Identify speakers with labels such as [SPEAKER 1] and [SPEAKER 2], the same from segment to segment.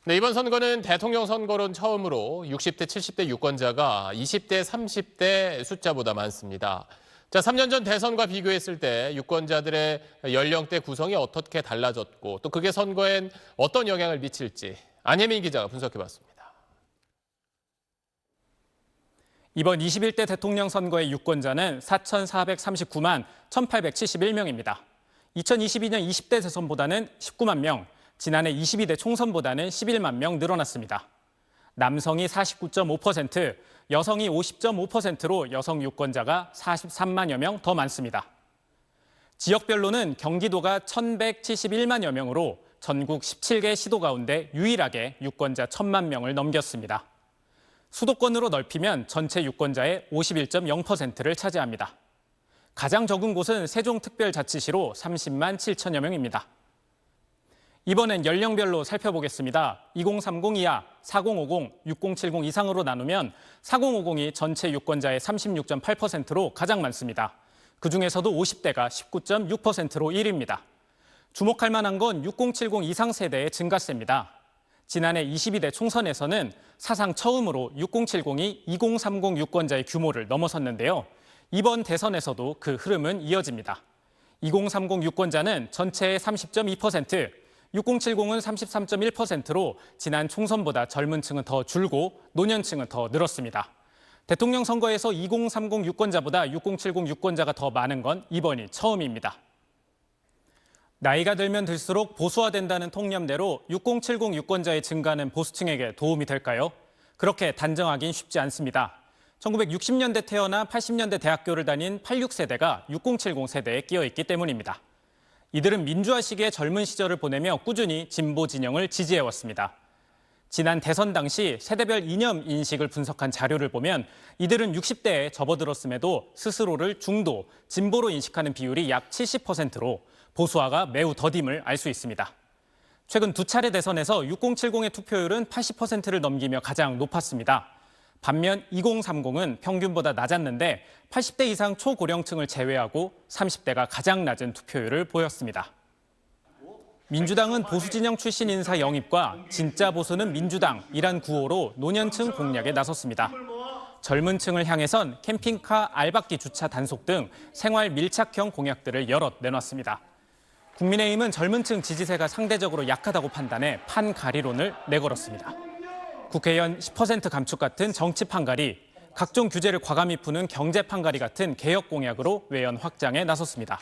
[SPEAKER 1] 네, 이번 선거는 대통령 선거론 처음으로 60대, 70대 유권자가 20대, 30대 숫자보다 많습니다. 자, 3년 전 대선과 비교했을 때 유권자들의 연령대 구성이 어떻게 달라졌고 또 그게 선거엔 어떤 영향을 미칠지 안혜민 기자가 분석해봤습니다.
[SPEAKER 2] 이번 21대 대통령 선거의 유권자는 4,439만 1,871명입니다. 2022년 20대 대선보다는 19만 명, 지난해 22대 총선보다는 11만 명 늘어났습니다. 남성이 49.5%, 여성이 50.5%로 여성 유권자가 43만여 명 더 많습니다. 지역별로는 경기도가 1,171만여 명으로 전국 17개 시도 가운데 유일하게 유권자 1,000만 명을 넘겼습니다. 수도권으로 넓히면 전체 유권자의 51.0%를 차지합니다. 가장 적은 곳은 세종특별자치시로 30만 7천여 명입니다. 이번엔 연령별로 살펴보겠습니다. 2030 이하, 4050, 6070 이상으로 나누면 4050이 전체 유권자의 36.8%로 가장 많습니다. 그중에서도 50대가 19.6%로 1위입니다. 주목할 만한 건 6070 이상 세대의 증가세입니다. 지난해 22대 총선에서는 사상 처음으로 6070이 2030 유권자의 규모를 넘어섰는데요. 이번 대선에서도 그 흐름은 이어집니다. 2030 유권자는 전체의 30.2%, 6070은 33.1%로 지난 총선보다 젊은 층은 더 줄고 노년층은 더 늘었습니다. 대통령 선거에서 2030 유권자보다 6070 유권자가 더 많은 건 이번이 처음입니다. 나이가 들면 들수록 보수화된다는 통념대로 6070 유권자의 증가는 보수층에게 도움이 될까요? 그렇게 단정하긴 쉽지 않습니다. 1960년대 태어나 80년대 대학교를 다닌 86세대가 6070 세대에 끼어있기 때문입니다. 이들은 민주화 시기의 젊은 시절을 보내며 꾸준히 진보 진영을 지지해왔습니다. 지난 대선 당시 세대별 이념 인식을 분석한 자료를 보면 이들은 60대에 접어들었음에도 스스로를 중도, 진보로 인식하는 비율이 약 70%로 보수화가 매우 더딤을 알 수 있습니다. 최근 두 차례 대선에서 6070의 투표율은 80%를 넘기며 가장 높았습니다. 반면 2030은 평균보다 낮았는데 80대 이상 초고령층을 제외하고 30대가 가장 낮은 투표율을 보였습니다. 민주당은 보수진영 출신 인사 영입과 진짜 보수는 민주당이란 구호로 노년층 공략에 나섰습니다. 젊은 층을 향해선 캠핑카, 알박기 주차 단속 등 생활 밀착형 공약들을 여럿 내놨습니다. 국민의힘은 젊은 층 지지세가 상대적으로 약하다고 판단해 판가리론을 내걸었습니다. 국회의원 10% 감축 같은 정치 판가리, 각종 규제를 과감히 푸는 경제 판가리 같은 개혁 공약으로 외연 확장에 나섰습니다.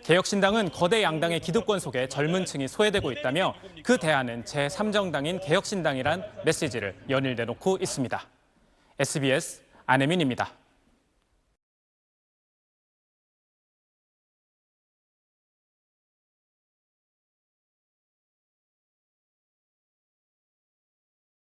[SPEAKER 2] 개혁신당은 거대 양당의 기득권 속에 젊은 층이 소외되고 있다며 그 대안은 제3정당인 개혁신당이란 메시지를 연일 내놓고 있습니다. SBS 안혜민입니다.